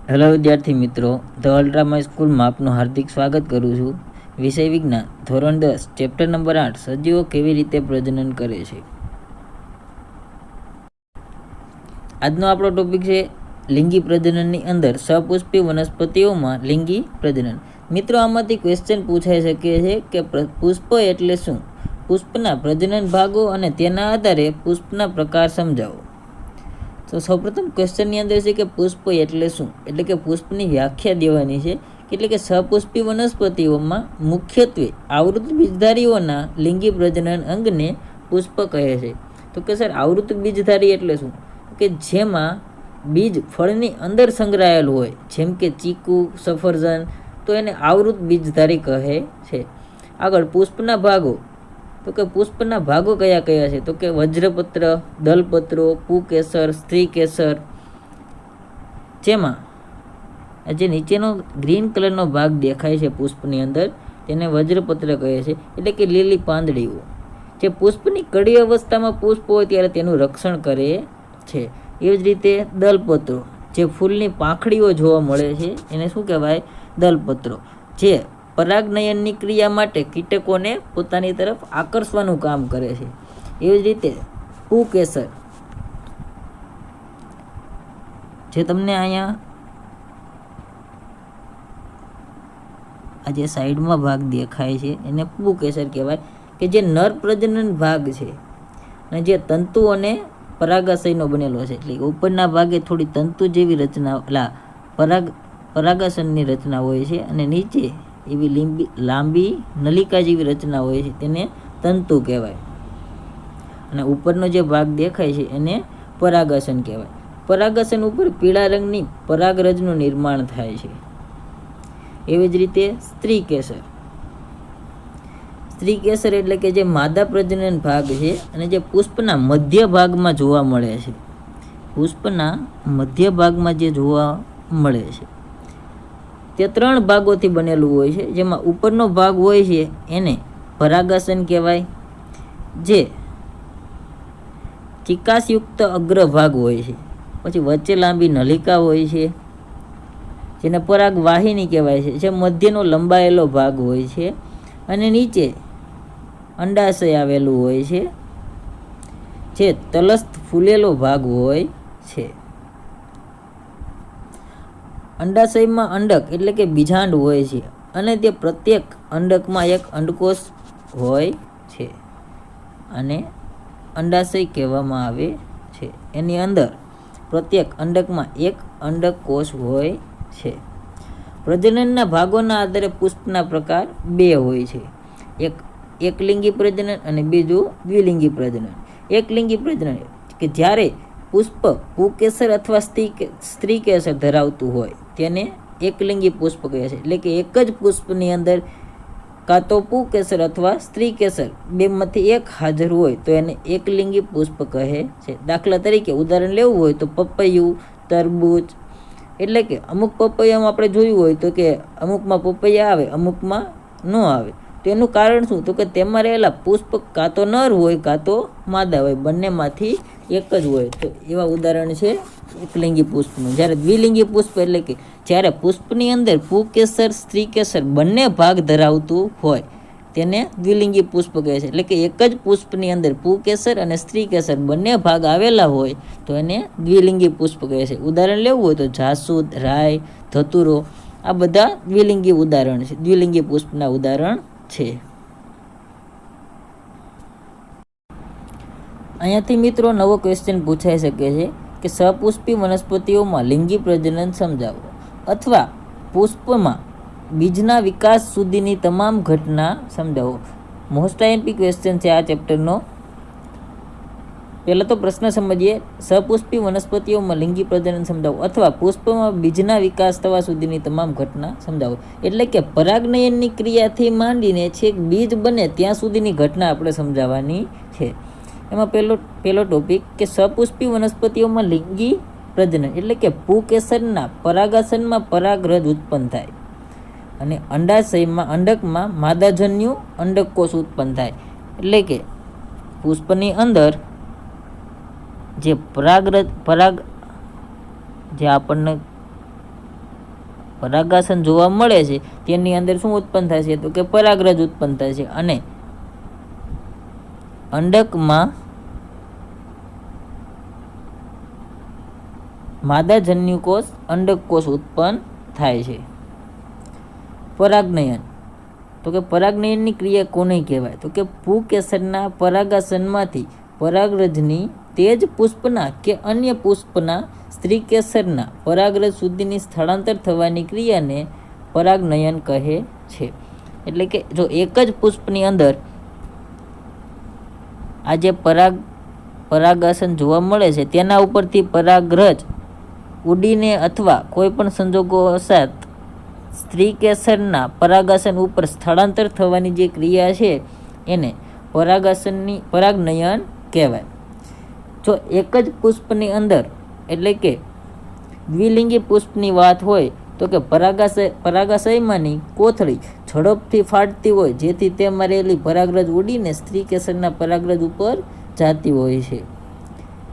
Hello વિદ્યાર્થી મિત્રો, the અલ્ટ્રામાય સ્કૂલમાં આપનું હાર્દિક સ્વાગત કરું છું. વિષય વિજ્ઞાન ધોરણ 10 ચેપ્ટર નંબર 8 સજીવો કેવી રીતે પ્રજનન કરે છે. આજનો આપણો ટોપિક છે લિંગી પ્રજનનની અંદર સપુષ્પી વનસ્પતિઓમાં લિંગી પ્રજનન. મિત્રો, આમાંથી ક્વેશ્ચન પૂછાઈ શકે છે કે પુષ્પ એટલે શું, પુષ્પના પ્રજનન ભાગો અને તેના આધારે પુષ્પના પ્રકાર સમજાવો. તો સૌપ્રથમ ક્વેશ્ચનની અંદર છે કે પુષ્પ એટલે શું, એટલે કે પુષ્પની વ્યાખ્યા દેવાની છે. એટલે કે સપુષ્પી વનસ્પતિઓમાં મુખ્યત્વે આવૃત બીજધારીઓના લિંગી પ્રજનન અંગને પુષ્પ કહે છે. તો કે સર, આવૃત બીજધારી એટલે શું, કે જેમાં બીજ ફળની અંદર સંગ્રહાયેલું હોય, જેમ કે ચીકુ, સફરજન, તો એને આવૃત બીજધારી કહે છે. આગળ પુષ્પના ભાગો, તો કે પુષ્પના ભાગો કયા કયા છે, તો કે વજ્રપત્ર, દલપત્રો, પુકેસર, સ્ત્રીકેસર. જેમાં જે નીચેનો ગ્રીન કલરનો ભાગ દેખાય છે પુષ્પની અંદર, તેને વજ્રપત્ર કહે છે, એટલે કે લીલી પાંદડીઓ. જે પુષ્પની કડી અવસ્થામાં પુષ્પ હોય ત્યારે તેનું રક્ષણ કરે છે. એવી જ રીતે દલપત્રો, જે ફૂલની પાંખડીઓ જોવા મળે છે, એને શું કહેવાય, દલપત્રો, જે પરાગનયનની ક્રિયા માટે કીટકોને પોતાની તરફ આકર્ષવાનું કામ કરે છે. એવી જ રીતે પુકેસર, જે તમને અહીંયા આ જે સાઈડમાં ભાગ દેખાય છે એને પુકેસર કહેવાય, કે જે નર પ્રજનન ભાગ છે અને જે તંતુ અને પરાગાશયનો બનેલો છે. એટલે ઉપરના ભાગે થોડી તંતુ જેવી રચના, પરાગાશનની રચના હોય છે, અને નીચે એવી લાંબી નલિકા જેવી રચના હોય છે, તેને તંતુ કહેવાય. અને ઉપરનો જે ભાગ દેખાય છે એને પરાગાશન કહેવાય. પરાગાશન ઉપર પીળા રંગની પરાગરજનું નિર્માણ થાય છે. એવી જ રીતે સ્ત્રીકેસર, સ્ત્રીકેસર એટલે કે જે માદા પ્રજનન ભાગ છે અને જે પુષ્પના મધ્ય ભાગમાં જોવા મળે છે, પુષ્પના મધ્ય ભાગમાં જે જોવા મળે છે તે 3 ભાગોથી બનેલું હોય છે. જેમાં ઉપરનો ભાગ હોય છે એને પરાગાશન કહેવાય, જે ચિકાસયુક્ત અગ્રભાગ હોય છે. પછી વચ્ચે લાંબી નલિકા હોય છે, જેને પરાગવાહિની કહેવાય છે, જે મધ્યનો લંબાયેલો ભાગ હોય છે, અને નીચે અંડાશય આવેલું હોય છે, જે તલસ્થ ફૂલેલો ભાગ હોય છે. અંડાશયમાં અંડક એટલે કે બીજાંડ હોય છે, અને તે પ્રત્યેક અંડકમાં એક અંડકોષ હોય છે, અને અંડાશય કહેવામાં આવે છે. એની અંદર પ્રત્યેક અંડકમાં એક અંડકોષ હોય છે. પ્રજનનના ભાગોના આધારે પુષ્પના પ્રકાર 2 હોય છે, એક એકલિંગી પ્રજનન અને બીજું દ્વિલિંગી પ્રજનન. એકલિંગી પ્રજનન કે જ્યારે પુષ્પ પુકેસર અથવા સ્ત્રીકેસર ધરાવતું હોય તેને એકલિંગી પુષ્પ કહે છે. એટલે કે એક જ પુષ્પની અંદર કાં તો પુકેસર અથવા સ્ત્રીકેસર બેમાંથી એક હાજર હોય તો એને એકલિંગી પુષ્પ કહે છે. દાખલા તરીકે ઉદાહરણ લેવું હોય તો પપૈયું, તરબૂચ. એટલે કે અમુક પપૈયામાં આપણે જોયું હોય તો કે અમુકમાં પપૈયા આવે, અમુકમાં ન આવે. તો એનું કારણ શું, તો કે તેમાં રહેલા પુષ્પ કાં તો નર હોય કાં તો માદા હોય, બંનેમાંથી એક જ હોય. તો એવા ઉદાહરણ છે એકલિંગી પુષ્પનું. જ્યારે દ્વિલિંગી પુષ્પ એટલે કે જ્યારે પુષ્પની અંદર પુકેસર, સ્ત્રીકેસર બંને ભાગ ધરાવતું હોય તેને દ્વિલિંગી પુષ્પ કહે છે. એટલે કે એક જ પુષ્પની અંદર પુકેસર અને સ્ત્રીકેસર બંને ભાગ આવેલા હોય તો એને દ્વિલિંગી પુષ્પ કહે છે. ઉદાહરણ લેવું હોય તો જાસૂદ, રાય, ધતુરો, આ બધા દ્વિલિંગી ઉદાહરણ છે, દ્વિલિંગી પુષ્પના ઉદાહરણ છે. અહીંયાથી મિત્રો નવો ક્વેશ્ચન પૂછાઈ શકે છે કે સપુષ્પી વનસ્પતિઓમાં લિંગી પ્રજનન સમજાવો, અથવા પુષ્પમાં બીજના વિકાસ સુધીની તમામ ઘટના સમજાવો. મોસ્ટ આઈએમપી ક્વેશ્ચન છે આ ચેપ્ટરનો. પહેલાં તો પ્રશ્ન સમજીએ. સપુષ્પી વનસ્પતિઓમાં લિંગી પ્રજનન સમજાવો, અથવા પુષ્પમાં બીજના વિકાસ થવા સુધીની તમામ ઘટના સમજાવો. એટલે કે પરાગનયનની ક્રિયાથી માંડીને છેક બીજ બને ત્યાં સુધીની ઘટના આપણે સમજાવવાની છે. એમાં પહેલો ટોપિક કે સપુષ્પી વનસ્પતિઓમાં લિંગી પ્રજનન એટલે કે પુકેસરના પરાગાશનમાં પરાગરજ ઉત્પન્ન થાય, અને અંડાશયમાં અંડકમાં માદાજન્યુ અંડકોષ ઉત્પન્ન થાય. એટલે કે પુષ્પની અંદર જે પરાગ જે આપણને પરાગાસન જોવા મળે છે તેની અંદર શું ઉત્પન્ન થાય છે? તો કે પરાગરજ ઉત્પન્ન થાય છે અને અંડકમાં માદાજન્યુ કોષ અંડક કોષ ઉત્પન્ન થાય છે. પરાગનયન, તો કે પરાગનયનની ક્રિયા કોને કહેવાય? તો કે પુંકેસરના પરાગાસનમાંથી પરાગરજની તેજ પુષ્પના કે અન્ય પુષ્પના સ્ત્રી કેસરના પરાગરજ સુધીની સ્થળાંતર થવાની ક્રિયાને પરાગનયન કહે છે. એટલે કે જો એક જ પુષ્પની અંદર આ જે પરાગાસન જોવા મળે છે તેના ઉપરથી પરાગરજ ઉડીને અથવા કોઈ પણ સંજોગોવશાત સ્ત્રી કેસરના પરાગાસન ઉપર સ્થળાંતર થવાની જે ક્રિયા છે એને પરાગનયન કહેવાય. જો એક જ પુષ્પની અંદર એટલે કે દ્વિલિંગી પુષ્પની વાત હોય તો કે પરાગાશયમાંની કોથળી ઝડપથી ફાટતી હોય જેથી તેમાં રહેલી પરાગરજ ઉડીને સ્ત્રી કેસરના પરાગરજ ઉપર જતી હોય છે.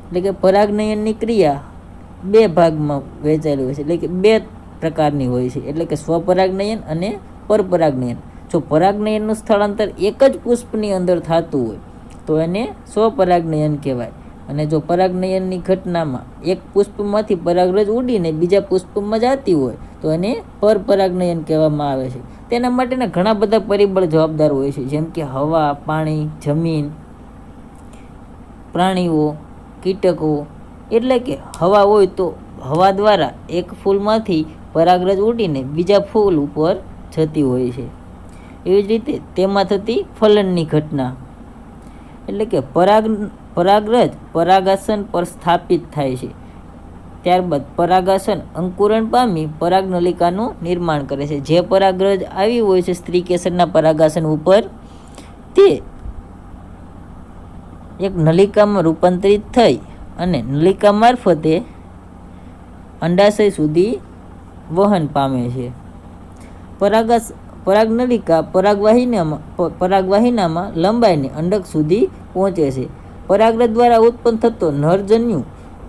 એટલે કે પરાગનયનની ક્રિયા બે ભાગમાં વહેંચાયેલી હોય છે, એટલે કે બે પ્રકારની હોય છે, એટલે કે સ્વપરાગનયન અને પરપરાગનયન. જો પરાગનયનનું સ્થળાંતર એક જ પુષ્પની અંદર થતું હોય તો એને સ્વપરાગનયન કહેવાય અને જો પરાગનયનની ઘટનામાં એક પુષ્પમાંથી પરાગરજ ઉડીને બીજા પુષ્પમાં જતી હોય તો એને પરપરાગનયન કહેવામાં આવે છે. તેના માટેના ઘણા બધા પરિબળ જવાબદાર હોય છે, જેમ કે હવા, પાણી, જમીન, પ્રાણીઓ, કીટકો. એટલે કે હવા હોય તો હવા દ્વારા એક ફૂલમાંથી પરાગરજ ઉડીને બીજા ફૂલ ઉપર જતી હોય છે. એવી જ રીતે તેમાં થતી ફલનની ઘટના, એટલે કે પરાગરજ પરાગાસન પર સ્થાપિત થાય છે. ત્યારબાદ પરાગાસન અંકુરણ પામી પરાગનલિકાનું નિર્માણ કરે છે. જે પરાગરજ આવી હોય છે સ્ત્રી કેસરના પરાગાસન ઉપર તે એક નલિકામાં રૂપાંતરિત થઈ અને નલિકા મારફતે અંડાશય સુધી વહન પામે છે. પરાગનલિકા પરાગવાહિનામાં લંબાઈને અંડક સુધી પહોંચે છે. પરાગરજ દ્વારા ઉત્પન્ન થતો નરજન્યુ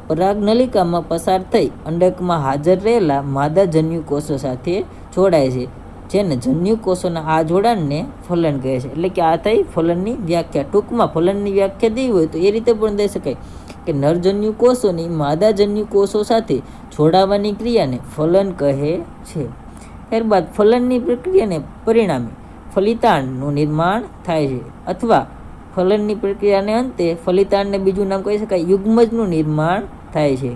પરાગનલિકામાં પસાર થઈ અંડકમાં હાજર રહેલા માદાજન્યુ કોષો સાથે જોડાય છે, જેને જન્યુ કોષોના આ જોડાણને ફલન કહે છે. એટલે કે આ થઈ ફલનની વ્યાખ્યા. ટૂંકમાં ફલનની વ્યાખ્યા દેવી હોય તો એ રીતે પણ દઈ શકાય કે નરજન્યુ કોષોની માદાજન્યુ કોષો સાથે જોડાવાની ક્રિયાને ફલન કહે છે. ત્યારબાદ ફલનની પ્રક્રિયાને પરિણામે ફલિતાંડનું નિર્માણ થાય છે અથવા ફલનની પ્રક્રિયાને અંતે ફલિતાંડને બીજું નામ કહી શકાય યુગ્મજનું નિર્માણ થાય છે.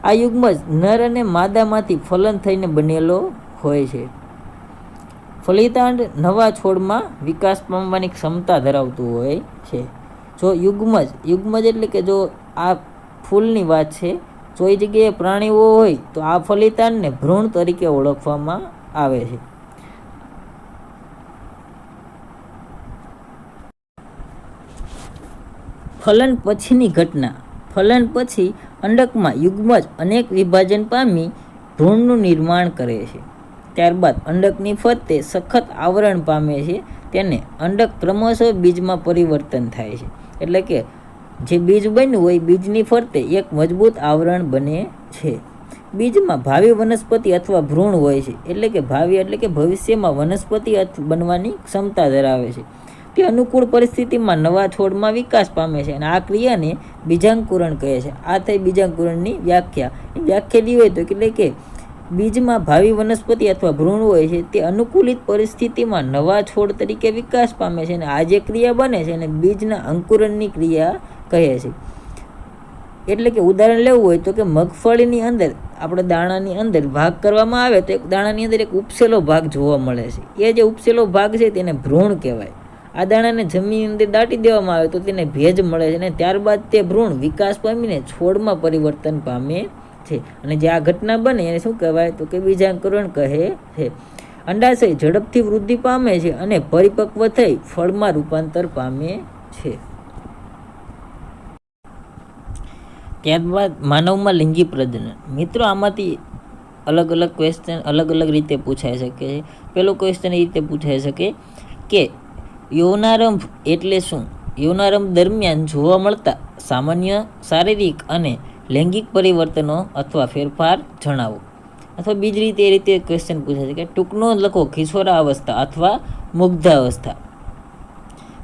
આ યુગ્મજ નર અને માદામાંથી ફલન થઈને બનેલો હોય છે. ફલિતાંડ નવા છોડમાં વિકાસ પામવાની ક્ષમતા ધરાવતું હોય છે. જો યુગ્મજ એટલે કે જો આ ફૂલની વાત છે, જો એ જગ્યાએ પ્રાણીઓ હોય તો આ ફલિતાંડને ભ્રૂણ તરીકે ઓળખવામાં આવે છે. ફલન પછીની ઘટના. ફલન પછી અંડકમાં યુગ્મજ અનેક વિભાજન પામી ભ્રૂણનું નિર્માણ કરે છે. ત્યારબાદ અંડકની ફરતે સખત આવરણ પામે છે. તેને અંડક ક્રમશઃ બીજમાં પરિવર્તન થાય છે. એટલે કે જે બીજ બન્યું હોય બીજની ફરતે એક મજબૂત આવરણ બને છે. બીજમાં ભાવિ વનસ્પતિ અથવા ભ્રૂણ હોય છે. એટલે કે ભાવિ એટલે કે ભવિષ્યમાં વનસ્પતિ બનવાની ક્ષમતા ધરાવે છે. તે અનુકૂળ પરિસ્થિતિમાં નવા છોડમાં વિકાસ પામે છે અને આ ક્રિયાને બીજાંકુરણ કહે છે. આ થઈ બીજાંકુરણની વ્યાખ્યા દી હોય તો એટલે કે બીજમાં ભાવિ વનસ્પતિ અથવા ભ્રૂણ હોય છે તે અનુકૂલિત પરિસ્થિતિમાં નવા છોડ તરીકે વિકાસ પામે છે અને આ જે ક્રિયા બને છે એને બીજના અંકુરણની ક્રિયા કહે છે. એટલે કે ઉદાહરણ લેવું હોય તો કે મગફળીની અંદર આપણે દાણાની અંદર ભાગ કરવામાં આવે તો એક દાણાની અંદર એક ઉપસેલો ભાગ જોવા મળે છે. એ જે ઉપસેલો ભાગ છે તેને ભ્રૂણ કહેવાય. આ દાણાને જમીનની અંદર દાટી દેવામાં આવે તો તેને ભેજ મળે છે અને ત્યારબાદ તે ભ્રૂણ વિકાસ પામીને છોડમાં પરિવર્તન પામે છે. અને જે આ ઘટના બને એને શું કહેવાય તો કે બીજાંકુરણ કહે છે. અંડાશય ઝડપથી વૃદ્ધિ પામે છે અને પરિપક્વ થઈ ફળમાં રૂપાંતર પામે છે. ત્યારબાદ માનવમાં લિંગી પ્રજનન. મિત્રો આમાંથી અલગ અલગ ક્વેશ્ચન અલગ અલગ રીતે પૂછાઈ શકે છે. પહેલો ક્વેશ્ચન એ રીતે પૂછાઈ શકે કે યૌનારંભ એટલે શું? યૌનારંભ દરમિયાન જોવા મળતા સામાન્ય શારીરિક અને લૈંગિક પરિવર્તનો અથવા ફેરફાર જણાવો. અથવા બીજી રીતે એ રીતે ક્વેશ્ચન પૂછે છે કે ટૂંકનો લખો કિશોરાવસ્થા અથવા મુગ્ધાવસ્થા.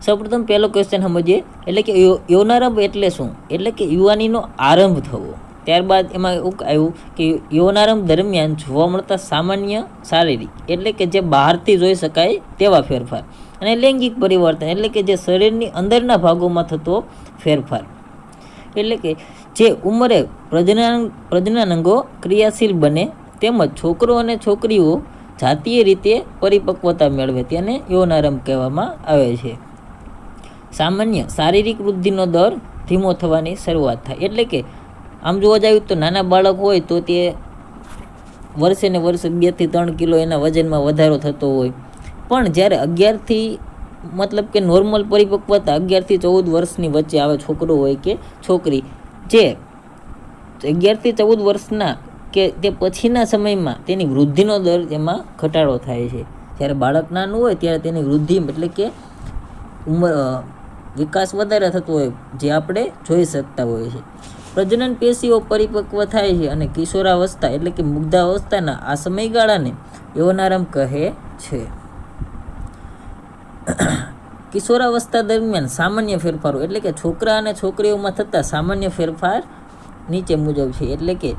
સૌપ્રથમ પહેલો ક્વેશ્ચન સમજીએ, એટલે કે યૌનારંભ એટલે શું? એટલે કે યુવાનીનો આરંભ થવો. ત્યારબાદ એમાં એવું આવ્યું કે યૌનારંભ દરમિયાન જોવા મળતા સામાન્ય શારીરિક એટલે કે જે બહારથી જોઈ શકાય તેવા ફેરફાર, અને લૈંગિક પરિવર્તન એટલે કે જે શરીરની અંદરના ભાગોમાં થતો ફેરફાર. એટલે કે જે ઉંમરે પ્રજનનાંગો ક્રિયાશીલ બને તેમજ છોકરો અને છોકરીઓ જાતીય રીતે પરિપક્વતા મેળવે તેને યૌનારંભ કહેવામાં આવે છે. સામાન્ય શારીરિક વૃદ્ધિનો દર ધીમો થવાની શરૂઆત થાય. એટલે કે આમ જોવા જાય તો નાના બાળક હોય તો તે વર્ષે ને વર્ષે 2 થી 3 કિલો એના વજનમાં વધારો થતો હોય, પણ જ્યારે 11થી મતલબ કે નોર્મલ પરિપક્વતા 11 થી 14 વર્ષની વચ્ચે આવે છોકરો હોય કે છોકરી, જે 11 થી 14 વર્ષના કે તે પછીના સમયમાં તેની વૃદ્ધિનો દર તેમાં ઘટાડો થાય છે. જ્યારે બાળક નાનું હોય ત્યારે તેની વૃદ્ધિ એટલે કે ઉંમર વિકાસ વધારે થતો હોય જે આપણે જોઈ શકતા હોઈએ છીએ. પ્રજનન પેશીઓ પરિપક્વ થાય છે અને કિશોરાવસ્થા એટલે કે મુગ્ધાવસ્થાના આ સમયગાળાને યૌનારંભ કહે છે. કિશોરાવસ્થા દરમિયાન સામાન્ય ફેરફારો એટલે કે છોકરા અને છોકરીઓમાં થતા સામાન્ય ફેરફાર નીચે મુજબ છે. એટલે કે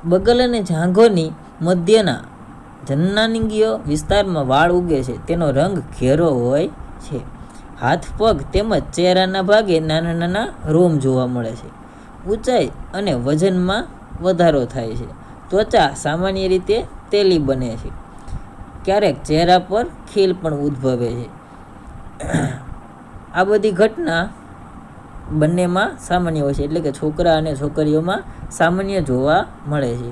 બગલ અને જાંઘોની મધ્યના જનનાંગીય વિસ્તારમાં વાળ ઉગે છે, તેનો રંગ ઘેરો હોય છે. હાથ, પગ તેમજ ચહેરાના ભાગે નાના નાના રોમ જોવા મળે છે. ઊંચાઈ અને વજનમાં વધારો થાય છે. ત્વચા સામાન્ય રીતે તેલી બને છે. ક્યારેક ચહેરા પર ખીલ પણ ઉદ્ભવે છે. આ બધી ઘટના બંનેમાં સામાન્ય હોય છે. એટલે કે છોકરા અને છોકરીઓમાં સામાન્ય જોવા મળે છે.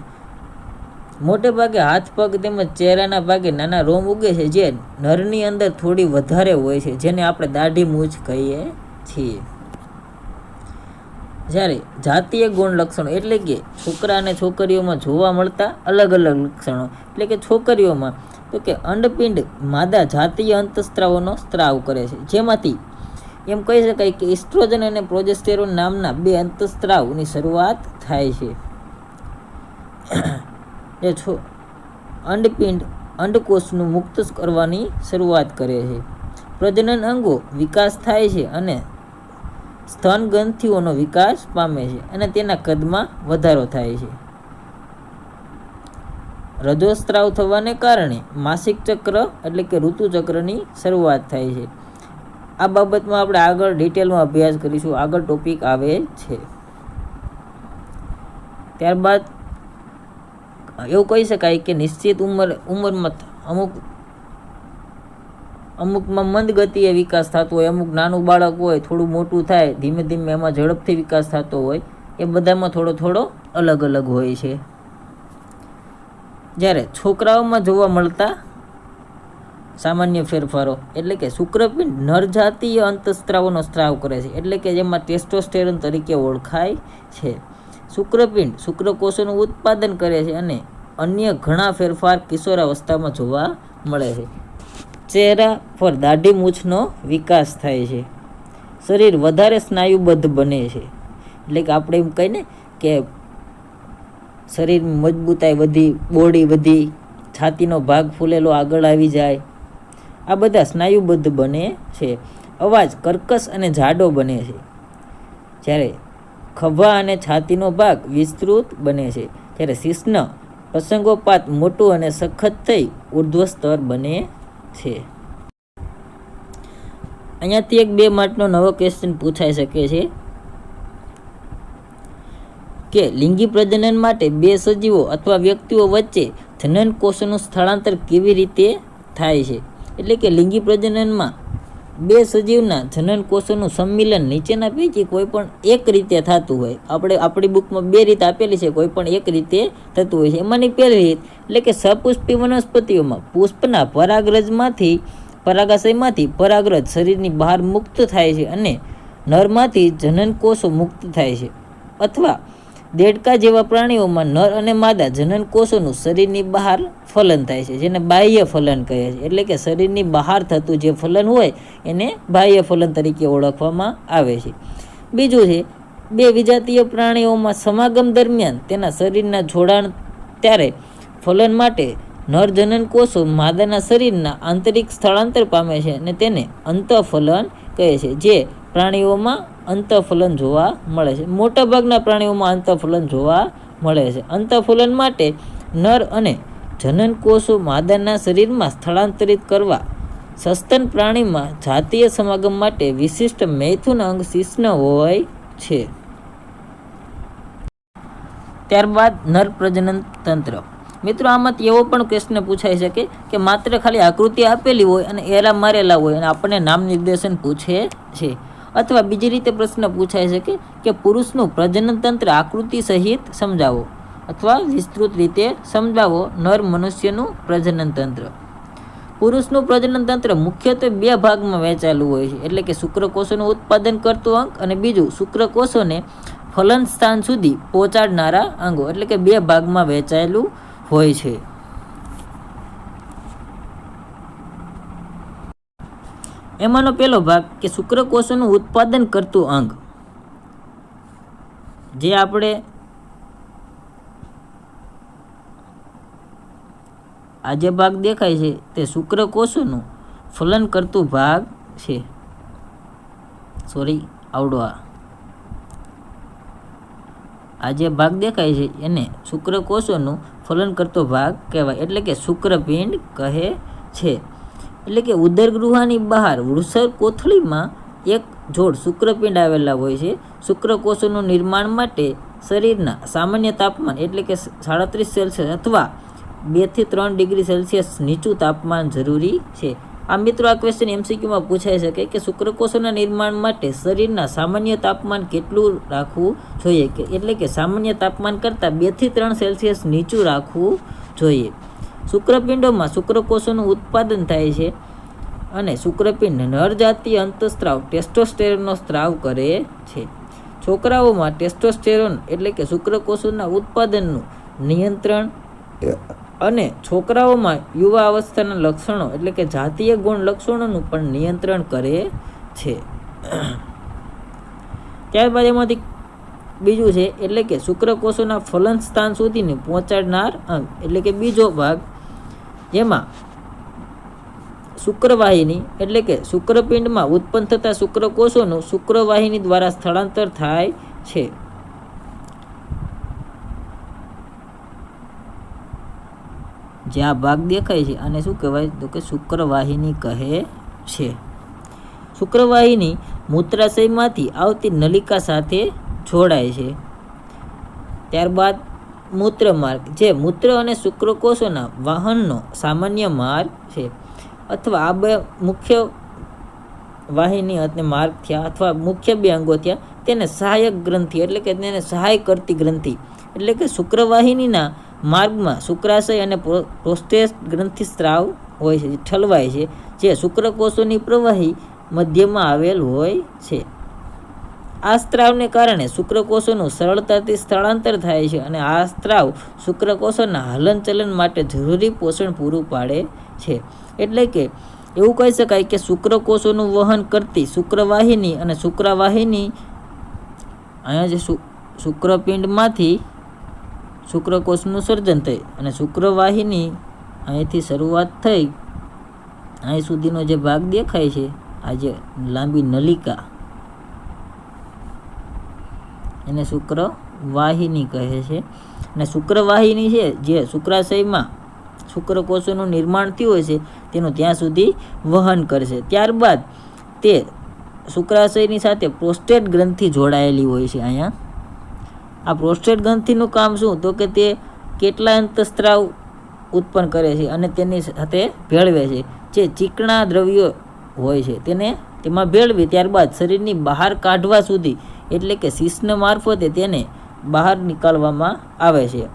મોટે ભાગે હાથ, પગ તેમજ ચહેરાના ભાગે નાના રોમ ઉગે છે, જે નરની અંદર થોડી વધારે હોય છે, જેને આપણે દાઢી મૂછ કહીએ છીએ. જ્યારે જાતીય ગુણ લક્ષણો એટલે કે છોકરા અને છોકરીઓમાં જોવા મળતા અલગ અલગ લક્ષણો, એટલે કે છોકરીઓમાં તો કે અંડપિંડ માદા જાતીય અંતઃસ્ત્રાવોનો સ્ત્રાવ કરે છે, જેમાંથી એમ કહી શકાય કે ઇસ્ટ્રોજન અને પ્રોજેસ્ટેરોન નામના 2 અંતઃસ્ત્રાવની શરૂઆત થાય છે. એ અંડપિંડ અંડકોષનું મુક્ત કરવાની શરૂઆત કરે છે. પ્રજનન અંગો વિકાસ થાય છે અને સ્તન ગ્રંથિઓનો વિકાસ પામે છે અને તેના કદમાં વધારો થાય છે. રજોસ્ત્રાવ થવાને કારણે માસિક ચક્ર એટલે કે ઋતુચક્રની શરૂઆત થાય છે. આ બાબતમાં આપણે આગળ ડિટેલમાં અભ્યાસ કરીશું, આગળ ટોપિક આવે છે. ત્યારબાદ એવું કહી શકાય કે નિશ્ચિત ઉંમરમાં અમુકમાં મંદ ગતિએ વિકાસ થતો હોય, અમુક નાનું બાળક હોય થોડું મોટું થાય ધીમે ધીમે એમાં ઝડપથી વિકાસ થતો હોય, એ બધામાં થોડો થોડો અલગ અલગ હોય છે. જ્યારે છોકરાઓમાં જોવા મળતા સામાન્ય ફેરફારો એટલે કે શુક્રપિંડ નરજાતીય અંતઃસ્ત્રાવોનો સ્ત્રાવ કરે છે, એટલે કે જેમાં ટેસ્ટોસ્ટેરોન તરીકે ઓળખાય છે. શુક્રપિંડ શુક્રકોષોનું ઉત્પાદન કરે છે અને અન્ય ઘણા ફેરફાર કિશોરાવસ્થામાં જોવા મળે છે. ચહેરા પર દાઢી મૂછનો વિકાસ થાય છે. શરીર વધારે સ્નાયુબદ્ધ બને છે, એટલે કે આપણે એમ કહીએ ને કે શરીરની મજબૂતાઈ વધી, બોડી વધી, છાતીનો ભાગ ફૂલેલો આગળ આવી જાય, આ બધા સ્નાયુબદ્ધ બને છે. અવાજ કર્કશ અને જાડો બને છે. જ્યારે ખભા અને છાતીનો ભાગ વિસ્તૃત બને છે. જ્યારે શિશ્ન પ્રસંગોપાત મોટું અને સખત થઈ ઉર્ધ્વ સ્તર બને છે. અહીંયાથી 1-2 માર્કનો નવો ક્વેશ્ચન પૂછાઈ શકે છે કે લિંગી પ્રજનન માટે 2 સજીવો અથવા વ્યક્તિઓ વચ્ચે જનન કોષોનું સ્થળાંતર કેવી રીતે થાય છે. એટલે કે લિંગી પ્રજનનમાં 2 સજીવના જનન કોષોનું સંમિલન નીચેના પૈકી કોઈ પણ એક રીતે થતું હોય. આપણી બુકમાં 2 રીત આપેલી છે, કોઈ પણ એક રીતે થતું હોય છે. એમાંની પહેલી રીત એટલે કે સપુષ્પી વનસ્પતિઓમાં પુષ્પના પરાગાશયમાંથી પરાગરજ શરીરની બહાર મુક્ત થાય છે અને નરમાંથી જનન કોષો મુક્ત થાય છે. અથવા દેડકા જેવા પ્રાણીઓમાં નર અને માદા જનન કોષોનું શરીરની બહાર ફલન થાય છે, જેને બાહ્ય ફલન કહે છે. એટલે કે શરીરની બહાર થતું જે ફલન હોય એને બાહ્ય ફલન તરીકે ઓળખવામાં આવે છે. બીજું છે 2 વિજાતીય પ્રાણીઓમાં સમાગમ દરમિયાન તેના શરીરના જોડાણ ત્યારે ફલન માટે નર જનન કોષો માદાના શરીરના આંતરિક સ્થળાંતર પામે છે અને તેને અંતઃફલન કહે છે. જે પ્રાણીઓમાં અંતઃફલન જોવા મળે છે. મોટાભાગના પ્રાણીઓમાં અંતઃફલન જોવા મળે છે. અંતઃફલન માટે નર અને જનન કોષો માદાના શરીરમાં સ્થળાંતરિત કરવા સસ્તન પ્રાણીમાં જાતીય સમાગમ માટે વિશિષ્ટ મૈથુન અંગ શિશ્ન હોય છે. ત્યારબાદ નર પ્રજનન તંત્ર. મિત્રો, આમાંથી એવો પણ પ્રશ્ન પૂછાઈ શકે કે માત્ર ખાલી આકૃતિ આપેલી હોય અને એરા મારેલા હોય અને આપણને નામ નિર્દેશન પૂછે છે. અથવા બીજી રીતે પ્રશ્ન પૂછાઈ શકે કે પુરુષનું પ્રજનન તંત્ર આકૃતિ સહિત સમજાવો અથવા વિસ્તૃત રીતે સમજાવો નર મનુષ્યનું પ્રજનન તંત્ર. પુરુષનું પ્રજનન તંત્ર મુખ્યત્વે બે ભાગમાં વહેંચાયેલું હોય છે. એટલે કે શુક્રકોષોનું ઉત્પાદન કરતું અંગ અને બીજું શુક્રકોષોને ફલન સ્થાન સુધી પહોંચાડનારા અંગો. એટલે કે બે ભાગમાં વહેંચાયેલું હોય છે. એમાંનો પહેલો ભાગ કે શુક્રકોષોનું ઉત્પાદન કરતું અંગ, જે આપણે આ જે ભાગ દેખાય છે તે શુક્રકોષોનું ફલન કરતું ભાગ છે. આ જે ભાગ દેખાય છે એને શુક્રકોષોનું ફલન કરતો ભાગ કહેવાય. એટલે કે શુક્રપિંડ કહે છે. એટલે કે ઉદરગૃહની બહાર વૃષણ કોથળીમાં એક જોડ શુક્રપિંડ આવેલા હોય છે. શુક્રકોષોનું નિર્માણ માટે શરીરના સામાન્ય તાપમાન એટલે કે 37 સેલ્સિયસ અથવા 2 થી 3 ડિગ્રી સેલ્સિયસ નીચું તાપમાન જરૂરી છે. આ મિત્રો, આ ક્વેશ્ચન MCQમાં પૂછાઈ શકે કે શુક્રકોષોના નિર્માણ માટે શરીરના સામાન્ય તાપમાન કેટલું રાખવું જોઈએ, કે એટલે કે સામાન્ય તાપમાન કરતાં 2 થી 3 સેલ્સિયસ નીચું રાખવું જોઈએ. શુક્રપિંડોમાં શુક્રકોષોનું ઉત્પાદન થાય છે અને શુક્રપિંડ નર જાતીય અંતઃસ્ત્રાવ ટેસ્ટોસ્ટેરોનનો સ્ત્રાવ કરે છે. છોકરાઓમાં ટેસ્ટોસ્ટેરોન એટલે કે શુક્રકોષોના ઉત્પાદનનું નિયંત્રણ અને છોકરાઓમાં યુવા અવસ્થાના લક્ષણો એટલે કે જાતીય ગુણ લક્ષણોનું પણ નિયંત્રણ કરે છે. ત્યારબાદ એમાંથી બીજું છે એટલે કે શુક્રકોષોના ફલન સ્થાન સુધીને પહોંચાડનાર અંગ એટલે કે બીજો ભાગ, જેમાં શુક્રવાહિની એટલે કે શુક્રપિંડમાં ઉત્પન્ન થતા શુક્રકોષોનું શુક્રવાહિની દ્વારા સ્થળાંતર થાય છે. જે આ ભાગ દેખાય છે આને શું કહેવાય, તો કે શુક્રવાહિની કહે છે. શુક્રવાહિની મૂત્રાશયમાંથી આવતી નલિકા સાથે જોડાય છે. ત્યારબાદ મૂત્રમાર્ગ, જે મૂત્ર અને શુક્રકોષોના વાહનનો સામાન્ય માર્ગ છે. અથવા આ બે મુખ્ય વાહિની અને માર્ગ થયા અથવા મુખ્ય બે અંગો થયા. તેને સહાયક ગ્રંથિ એટલે કે તેને સહાય કરતી ગ્રંથિ એટલે કે શુક્રવાહિનીના માર્ગમાં શુક્રાશય અને પ્રોસ્ટેટ ગ્રંથિ સ્ત્રાવ હોય છે, ઠલવાય છે, જે શુક્રકોષોની પ્રવાહી મધ્યમાં આવેલ હોય છે. આ સ્ત્રાવને કારણે શુક્રકોષોનું સરળતાથી સ્થળાંતર થાય છે અને આ સ્ત્રાવ શુક્રકોષોના હલનચલન માટે જરૂરી પોષણ પૂરું પાડે છે. એટલે કે એવું કહી શકાય કે શુક્રકોષોનું વહન કરતી શુક્રવાહિની અને શુક્રવાહિની અહીંયા જે શુક્રપિંડમાંથી શુક્રકોષનું સર્જન થઈ અને શુક્રવાહિની અહીંથી શરૂઆત થઈ અહીં સુધીનો જે ભાગ દેખાય છે, આ જે લાંબી નલિકા, એને શુક્રવાહિની કહે છે. અને શુક્રવાહિની છે જે શુક્રાશયમાં શુક્રકોષોનું નિર્માણ થયું હોય છે તેનું ત્યાં સુધી વહન કરશે. ત્યારબાદ તે શુક્રાશયની સાથે પ્રોસ્ટેટ ગ્રંથિ જોડાયેલી હોય છે. અહીંયા આ પ્રોસ્ટેટ ગ્રંથિનું કામ શું, તો કે તે કેટલા અંતઃસ્ત્રાવ ઉત્પન્ન કરે છે અને તેની સાથે ભેળવે છે. જે ચીકણા દ્રવ્યો હોય છે તેને તેમાં ભેળવી ત્યારબાદ શરીરની બહાર કાઢવા સુધી એટલે કે શિશ્ન મારફતે તેને બહાર નીકાળવામાં આવે છે.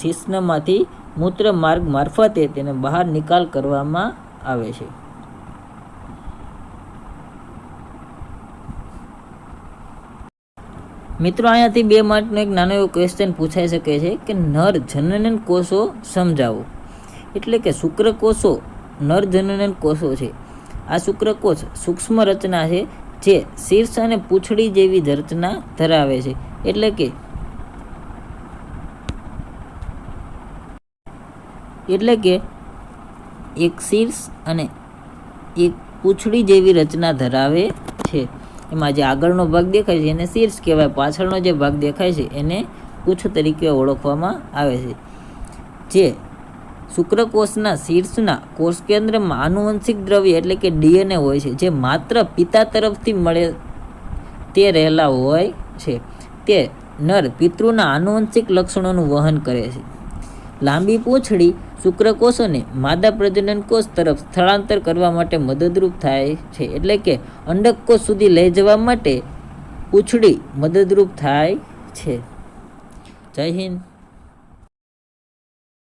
શિશ્નમાંથી મૂત્ર માર્ગ મારફતે તેને બહાર નિકાલ કરવામાં આવે છે. મિત્રો, અહીંયાથી 2 માર્કનો એક નાનો એવો ક્વેશ્ચન પૂછાઈ શકે છે કે નર જનન કોષો સમજાવો. એટલે કે શુક્રકોષો નર જનન કોષો છે. આ શુક્રકોષ સૂક્ષ્મ રચના છે જે શીર્ષ અને પૂંછડી જેવી રચના ધરાવે છે. એટલે કે એટલે કે એક શીર્ષ અને એક પૂંછડી જેવી રચના ધરાવે છે. એમાં જે આગળનો ભાગ દેખાય છે એને શીર્ષ કહેવાય, પાછળનો જે ભાગ દેખાય છે એને પૂંછ તરીકે ઓળખવામાં આવે છે. જે શુક્રકોષના શીર્ષના કોષ કેન્દ્રમાં આનુવંશિક દ્રવ્ય એટલે કે DNA હોય છે, જે માત્ર પિતા તરફથી મળે તે રહેલા હોય છે. તે નર પિતૃના આનુવંશિક લક્ષણોનું વહન કરે છે. લાંબી પૂંછડી શુક્રકોષોને માદા પ્રજનન કોષ તરફ સ્થળાંતર કરવા માટે મદદરૂપ થાય છે, એટલે કે અંડકકોષ સુધી લઈ જવા માટે પૂંછડી મદદરૂપ થાય છે. જય હિન્દ.